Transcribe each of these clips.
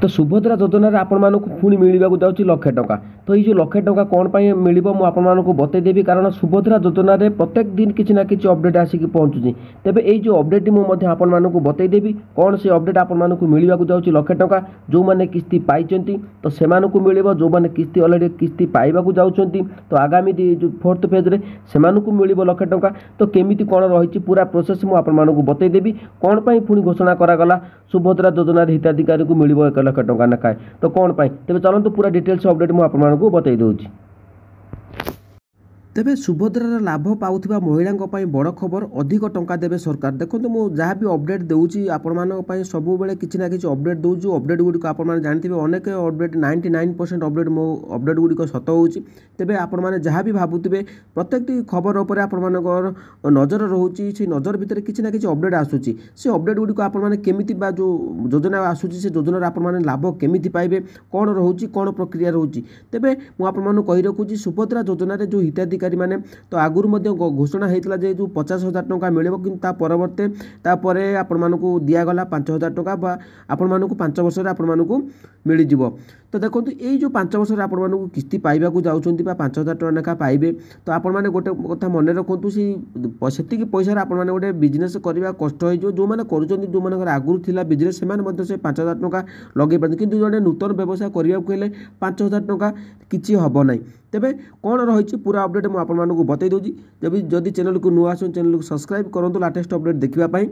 तो सुभद्रा योजन आपण पुणी मिलवाक जाऊँगी लक्षे टंका। तो ये लक्षे टंका कौन मिल मुझे बतईदेवी कारण सुभद्रा योजन प्रत्येक दिन किसी ना कि अपडेट आसिक पहुँचुची। तेबे ये जो अपडेट मुझे आपण बतईदेवी कौन से अपडेट आपण मिलवाक जाऊँगी लक्षे टंका। जो मैंने किस्ती पाई तो से मिल जो मैंने किस्ती अलरेडी किस्ती पाइबा जाऊँगी तो आगामी जो 4th फेज रे से मिल लक्षे टंका। तो केमिति कौन रही पूरा प्रोसेस मुझे बतईदेवी कौन पुणी घोषणा करागला सुभद्रा योजन हिताधिकारी को मिल 1 लाख टंका नाकाए। तो कौन पाई तेरे चलतु पूरा डिटेल्स अपडेट मुझे आपको बतई दूँ। तेबे सुभद्रार लाभ पाउथिबा महिलांक पई बड़ खबर अधिक टंका देबे सरकार। देखो मु जहाँ भी अपडेट देउची आपण मानक पई सब बेले किछि ना किछि अपडेट दउछु। अपडेट गुडी को आपण माने जानथिबे अनेक अपडेट 99% अपडेट मो अपडेट गुडी को सत होउची। तेबे आपण माने जहाँ भी भाबुथिबे प्रत्येक खबर ऊपर आपण मानकर नजर रहउची। से नजर भितर किछि ना किछि अपडेट आसुची। से अपडेट गुडी को आपण माने केमिति बा जो योजना आसुची से योजना आपण माने लाभ केमिति पाइबे कौन रहउची कौन प्रक्रिया रहउची। तेबे मु आपण मानक कहि रखुची सुभद्रा योजना रे जो हिताधिकारी माने तो आगुर मध्य घोषणा होता जे जो 50,000 टंका मिले कि परवर्ते तापर आपण मानक दिगला 5,000 टंका आपण मानक 5 वर्ष मिल जाव। तो देखो ये जो 5 वर्ष आपण मानक किस्ती पाइबा जाऊँगी 5,000 टंका लेखा पाइबे। तो आपण मैंने गोटे कथा मन रखु से पैसा आपण मैंने गोटे बिजनेस करवा कष्ट हो जो मैंने कर आगुरी थिला बिजनेस से 5,000 टंका लगे पाते कि जो नूतन व्यवसाय करने को 5,000 टंका किसी हम ना। तेबे कौन रही पूरा अपडेट मुझे बतई दूँ। जब चैनल को नुआ आस चैनल को सब्सक्राइब करूँ लाटेस्ट अपडेट देखापी।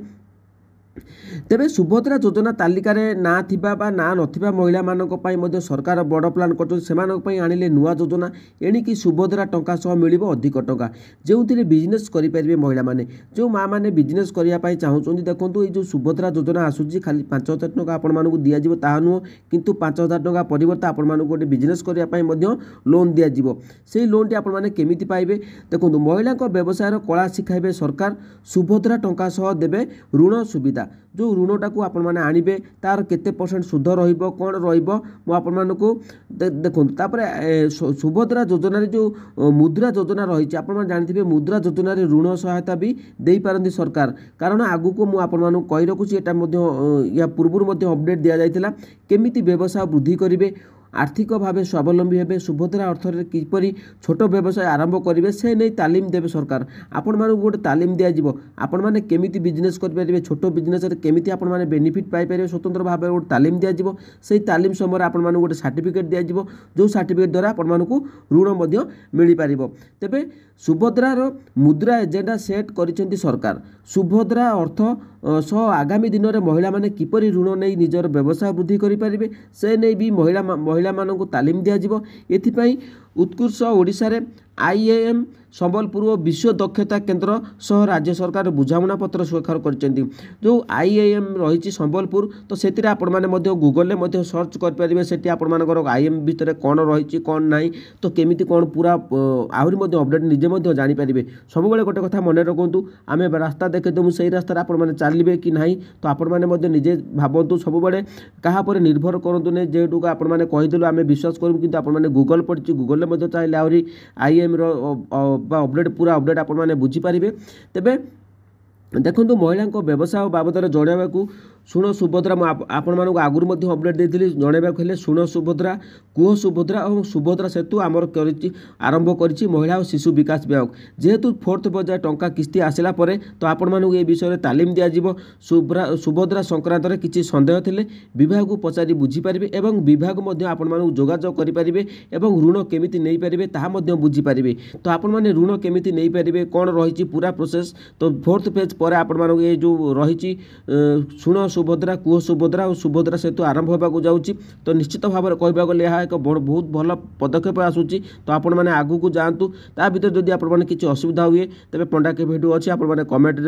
तेबे सुभद्रा योजना तालिकार ना थिबा बा ना नथिबा महिला मानक पई मध्य सरकार बड़ प्लान करछन। सेमानक पई आनिले नुआ योजना एणिकी सुभद्रा टंका सह मिलिबो अधिक टंका जेउथिरे बिजनेस करि परिबे महिला माने जो माँ माने बिजनेस करिया पई चाहुचोंती। देखंतु ए जो सुभद्रा योजना आसुची खाली 5,000 टंका आपण मानकु दिया जिवो ताहा नुह किंतु 5,000 टंका परिवर्ते आपण मानकु गोटे बिजनेस करिया पई मध्य लोन दिया जिवो। सेही लोन टी आपण माने केमिति पाइबे देखंतु महिला को व्यवसाय रो कला सिखाइबे सरकार सुभद्रा टंका सह देबे ऋण सुविधा। जो ऋणटा को आपण माने आनिबे तार केते % सुध रहिबो कौन रहिबो मु आपण मानकु देखंतु। तापर सुभद्रा योजना रे जो मुद्रा योजना रही आपण माने जानथिबे मुद्रा योजना रे ऋण सहायता भी देई पारंती सरकार। कारण आगु को मु आपण मानकु कहि रखुची एटा मध्य या पूर्व मध्य अपडेट दिया जायतिला केमिति व्यवसाय वृद्धि करिवे आर्थिक भाव स्वावलंबी हेबे सुभद्रा अर्थ किपरि छोट व्यवसाय आरंभ करेंगे से नहीं तालीम देवे सरकार। आपण मानक गोटे तालीम दिया जिवो आपण माने केमिति बिजनेस कर परिबे छोट बिजनेस रे केमिति आपण माने बेनिफिट पाई परिबे स्वतंत्र भाव गोटे तालीम दिया जिवो। सेही तालीम समय आपण मानक गोटे सर्टिफिकेट दिया जिवो जो सर्टिफिकेट द्वारा आपण मानकु ऋण मध्य मिल पारिबो। तेबे सुभद्रार मुद्रा एजेंडा सेट करिसेंती सरकार। सुभद्रा अर्थ सह आगामी दिन में महिला माने किपरि ऋण नहीं निजर व्यवसाय वृद्धि करि परिबे से नहीं भी महिला मानकु तालीम दिया जिवो। एथिपई उत्कृष्ट ओडिशा रे IIM संबलपुर और विश्व दक्षता केन्द्र सह राज्य सरकार बुझामणा पत्र स्वीकार करछन्ती। जो IIM रही संबलपुर तो से आपण मैंने गूगल में सर्च करेंगे से आपण मानकर IIM भितर कौन रही कौन ना तो केमिति कौन पूरा आहरी अपडेट निजे जानीपारे। सब गोटे कथा मन रखु आम रास्ता देखेदेमु से रास्तार आपण मैंने चलिए कि ना तो आपण मैंने निजे भावतु सब क्या निर्भर करूँ नहीं जेहेतु आपण मैंने कहीदेलु आम विश्वास करूँ कि आपण मैंने गूगल पड़ी गूगल में चाहिए आहरी IIM अपडेट पूरा अपडेट आपण मैंने बुझीपारे। तेबे देखो महिला व्यवसाय बाबद जनवाक शुण सुभद्रा आपण मानक आगुरी मध्य अपडेट देती जनवाक हेले शुण सुभद्रा कुह सुभद्रा और सुभद्रा सेतु आमर आरंभ करी महिला और शिशु विकास विभाग। जेहेतु 4th बजाय टंका किस्ती आसला परे तो आपण मानक ए विषय में तालीम दिया जिवो। सुभद्रा संक्रांत में किसी सन्देह थिले विभाग को पचारि बुझीपारे एवं विभाग मध्य आपण मानक जोगाजोग करें एवं ऋण केमिति नहीं पारे ताहा मध्य बुझीपारे। तो आपण माने ऋण केमिति नहीं पारे कौन रही पूरा प्रोसेस तो 4th फेज पर आपण मानक ये जो रही शुण सुभद्रा कुह सुभद्रा और सुभद्रा सेतु आरंभ होगा जाऊँगी। तो निश्चित भाव में कहवा गले यह एक बहुत भल पदक्षेप आसूची। तो आपण मैंने आगू को जातु ता भर जदि आपने किसी असुविधा हुए तेज पंडा के भिडियो अच्छी आपने कमेंट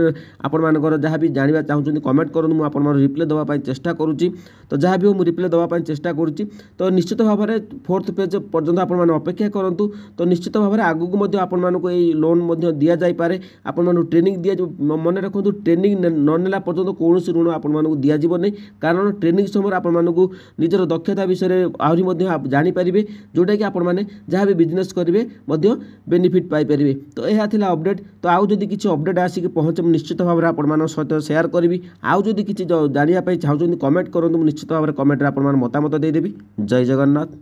आपण मानकर जहाँ भी जानवा चाहूँगी कमेंट करूँ मुझे रिप्लाई देवाई चेष्टा करुँची। तो जहाँ भी हो रिप्लाई देवाई चेष्टा करुँची। तो निश्चित भाव में 4th पेज पर्यंत आपण अपेक्षा करूँ। तो निश्चित भाव में आगू को आपण मानक लोन दि जापे आपण ट्रेनिंग दि मन रखु ट्रेनिंग न नेला पर्यंत कौन ऋण आपण दिज्व नहीं कारण ट्रेनिंग समय आपको निजर दक्षता विषय आहरी जानीपर जोटा कि आपण मैंने जहाँ भी बिजनेस करेंगे बेनिफिट पाइपर। तो यह था अपडेट। तो आउ जदि किसी अपडेट आसिक पहुँचे निश्चित भाव में आपण सहित सेयार करी। आउ जदि किसी जानापी चाहते कमेंट करूँ निश्चित भाव में कमेंट आप मतामत देदेवी। जय जगन्नाथ।